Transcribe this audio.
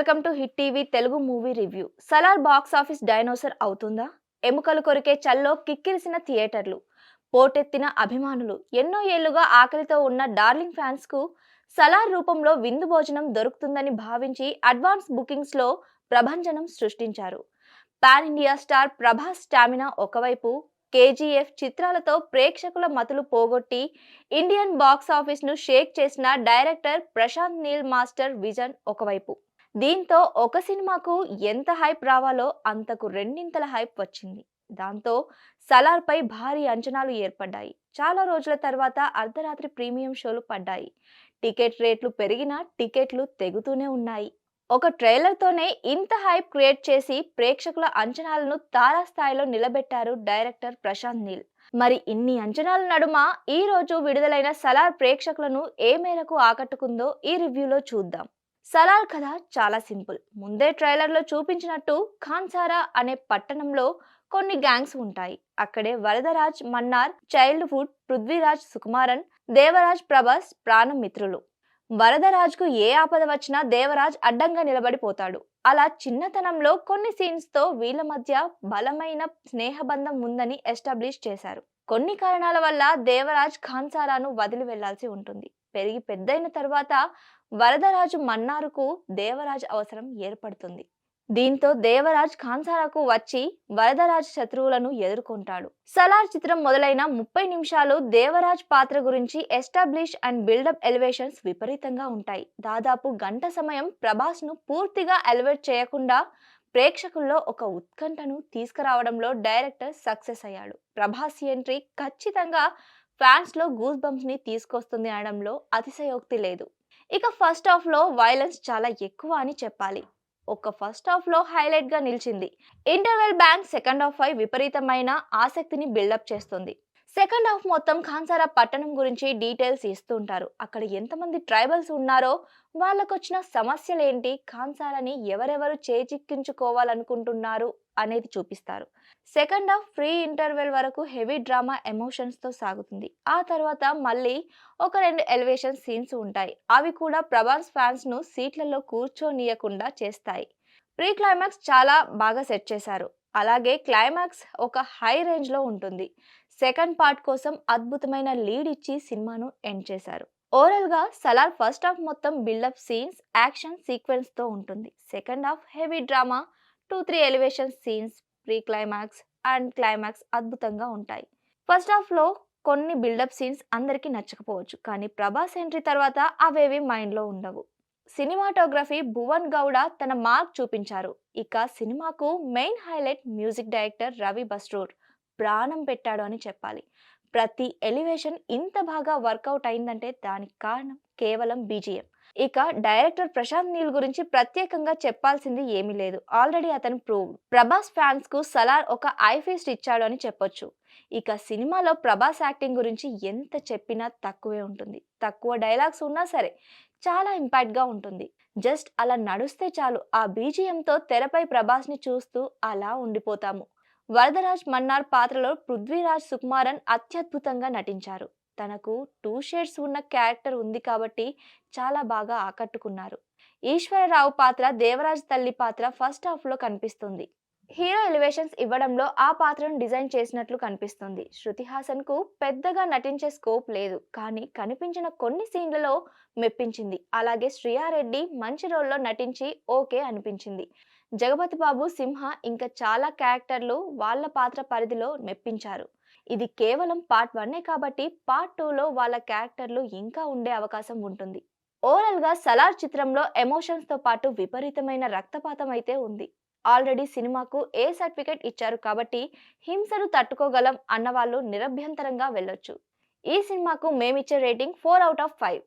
Welcome to hit TV Telugu movie review. Salaar box office dinosaur అవుతుందా? ఎముకలు కొరికే చల్లో కిక్కిరిసిన థియేటర్లు, పోటెత్తిన అభిమానులు, ఎన్నో ఏళ్లుగా ఆకలితో ఉన్న డార్లింగ్ ఫ్యాన్స్ కు సలార్ రూపంలో విందు భోజనం దొరుకుతుందని భావించి అడ్వాన్స్ బుకింగ్స్ లో ప్రభంజనం సృష్టించారు. Pan India star Prabhas stamina ఒకవైపు, కేజీఎఫ్ చిత్రాలతో ప్రేక్షకుల మతులు పోగొట్టి ఇండియన్ బాక్స్ ఆఫీస్ ను షేక్ చేసిన director Prashanth Neel master vision ఒకవైపు. దీంతో ఒక సినిమాకు ఎంత హైప్ రావాలో అంతకు రెండింతల హైప్ వచ్చింది. దాంతో సలార్ పై భారీ అంచనాలు ఏర్పడ్డాయి. చాలా రోజుల తర్వాత అర్ధరాత్రి ప్రీమియం షోలు పడ్డాయి. టికెట్ రేట్లు పెరిగినా టికెట్లు తెగుతూనే ఉన్నాయి. ఒక ట్రైలర్ తోనే ఇంత హైప్ క్రియేట్ చేసి ప్రేక్షకుల అంచనాలను తారాస్థాయిలో నిలబెట్టారు డైరెక్టర్ ప్రశాంత్ నీల్. మరి ఇన్ని అంచనాల నడుమ ఈ రోజు విడుదలైన సలార్ ప్రేక్షకులను ఏ మేరకు ఆకట్టుకుందో ఈ రివ్యూలో చూద్దాం. సలార్ కథ చాలా సింపుల్. ముందే ట్రైలర్ లో చూపించినట్టు ఖాన్సారా అనే పట్టణంలో కొన్ని గ్యాంగ్స్ ఉంటాయి. అక్కడే వరదరాజ్ మన్నార్, చైల్డ్హుడ్ పృథ్వీరాజ్ సుకుమారన్, దేవరాజ్ ప్రభాస్ ప్రాణం మిత్రులు. వరదరాజ్ కు ఏ ఆపద వచ్చినా దేవరాజ్ అడ్డంగా నిలబడిపోతాడు. అలా చిన్నతనంలో కొన్ని సీన్స్ తో వీళ్ళ మధ్య బలమైన స్నేహబంధం ఉందని ఎస్టాబ్లిష్ చేశారు. కొన్ని కారణాల వల్ల దేవరాజ్ ఖాన్సారాను వదిలి వెళ్లాల్సి ఉంటుంది. పెరిగి పెద్దయిన తర్వాత వరదరాజు మన్నారుకు దేవరాజ్ అవసరం ఏర్పడుతుంది. దీంతో దేవరాజ్ ఖాన్సారాకు వచ్చి వరదరాజ్ శత్రువులను ఎదుర్కొంటాడు. సలార్ చిత్రం మొదలైన 30 నిమిషాలు దేవరాజ్ పాత్ర గురించి ఎస్టాబ్లిష్ అండ్ బిల్డప్ ఎలివేషన్స్ విపరీతంగా ఉంటాయి. దాదాపు గంట సమయం ప్రభాస్ ను పూర్తిగా ఎలివేట్ చేయకుండా ప్రేక్షకుల్లో ఒక ఉత్కంఠను తీసుకురావడంలో డైరెక్టర్ సక్సెస్ అయ్యాడు. ప్రభాస్ ఎంట్రీ ఖచ్చితంగా ఫ్యాన్స్ లో గూస్ బంప్స్ ని తీసుకొస్తుంది అనడంలో అతిశయోక్తి లేదు. ఇక ఫస్ట్ హాఫ్ లో వైలెన్స్ చాలా ఎక్కువ అని చెప్పాలి. ఫస్ట్ హాఫ్ లో హైలైట్ గా నిలిచింది. ఇంటర్వెల్ బ్యాంక్ సెకండ్ హాఫ్ పై విపరీతమైన ఆసక్తిని బిల్డప్ చేస్తుంది. సెకండ్ హాఫ్ మొత్తం ఖాన్సారా పట్టణం గురించి డీటెయిల్స్ ఇస్తుంటారు. అక్కడ ఎంతమంది ట్రైబల్స్ ఉన్నారో, వాళ్ళకొచ్చిన సమస్యలేంటి, ఖాన్సారాని ఎవరెవరు చేజిక్కించుకోవాలనుకుంటున్నారు అనేది చూపిస్తారు. సెకండ్ హాఫ్ ఫ్రీ ఇంటర్వెల్ వరకు హెవీ డ్రామా ఎమోషన్స్ తో సాగుతుంది. ఆ తర్వాత మళ్ళీ ఒక 2 ఎలివేషన్ సీన్స్ ఉంటాయి. అవి కూడా ప్రభాస్ ఫ్యాన్స్ ను సీట్లలో కూర్చోనీయకుండా చేస్తాయి. ప్రీ క్లైమాక్స్ చాలా బాగా సెట్ చేశారు. అలాగే క్లైమాక్స్ ఒక హై రేంజ్ లో ఉంటుంది. సెకండ్ పార్ట్ కోసం అద్భుతమైన లీడ్ ఇచ్చి సినిమాను ఎండ్ చేశారు. ఓవరాల్ గా సలార్ ఫస్ట్ హాఫ్ మొత్తం బిల్డప్ సీన్స్, యాక్షన్ సీక్వెన్స్ తో ఉంటుంది. Second half heavy drama, 2-3 elevation scenes, pre climax and climax అద్భుతంగా ఉంటాయి. ఫస్ట్ హాఫ్ లో కొన్ని బిల్డప్ సీన్స్ అందరికీ నచ్చకపోవచ్చు, కానీ ప్రభాస్ ఎంట్రీ తర్వాత అవేవి మైండ్ లో ఉండవు. సినిమాటోగ్రఫీ భువన్ గౌడ తన మార్క్ చూపించారు. ఇక సినిమాకు main highlight music director Ravi Basrur ప్రాణం పెట్టాడు అని చెప్పాలి. ప్రతి ఎలివేషన్ ఇంత బాగా వర్కౌట్ అయిందంటే దానికి కారణం కేవలం బీజిఎం. ఇక డైరెక్టర్ ప్రశాంత్ నీల్ గురించి ప్రత్యేకంగా చెప్పాల్సింది ఏమీ లేదు. ఆల్రెడీ అతను ప్రూవ్. ప్రభాస్ ఫ్యాన్స్ కు సలార్ ఒక ఐ ఫీస్ట్ ఇచ్చాడు అని చెప్పొచ్చు. ఇక సినిమాలో ప్రభాస్ యాక్టింగ్ గురించి ఎంత చెప్పినా తక్కువే ఉంటుంది. తక్కువ డైలాగ్స్ ఉన్నా సరే చాలా ఇంపాక్ట్ గా ఉంటుంది. జస్ట్ అలా నడుస్తే చాలు, ఆ బీజిఎంతో తెరపై ప్రభాస్ ని చూస్తూ అలా ఉండిపోతాము. వరదరాజ్ మన్నార్ పాత్రలో పృథ్వీరాజ్ సుకుమారన్ అత్యద్భుతంగా నటించారు. తనకు 2 షేడ్స్ ఉన్న క్యారెక్టర్ ఉంది కాబట్టి చాలా బాగా ఆకట్టుకున్నారు. ఈశ్వరరావు పాత్ర, దేవరాజ్ తల్లి పాత్ర ఫస్ట్ హాఫ్ లో కనిపిస్తుంది. హీరో ఎలివేషన్స్ ఇవ్వడంలో ఆ పాత్రను డిజైన్ చేసినట్లు కనిపిస్తుంది. శృతి హాసన్ కు పెద్దగా నటించే స్కోప్ లేదు, కానీ కనిపించిన కొన్ని సీన్లలో మెప్పించింది. అలాగే శ్రియారెడ్డి మంచి రోల్లో నటించి ఓకే అనిపించింది. జగపతి బాబు, సింహ ఇంకా చాలా క్యారెక్టర్లు వాళ్ళ పాత్ర పరిధిలో మెప్పించారు. ఇది కేవలం పార్ట్ 1 కాబట్టి పార్ట్ 2లో వాళ్ళ క్యారెక్టర్లు ఇంకా ఉండే అవకాశం ఉంటుంది. ఓవరాల్ గా సలార్ చిత్రంలో ఎమోషన్స్ తో పాటు విపరీతమైన రక్తపాతం అయితే ఉంది. ఆల్రెడీ సినిమాకు ఏ సర్టిఫికెట్ ఇచ్చారు కాబట్టి హింసను తట్టుకోగలం అన్నవాళ్ళు నిరభ్యంతరంగా వెళ్ళొచ్చు. ఈ సినిమాకు మేమిచ్చే రేటింగ్ 4/5.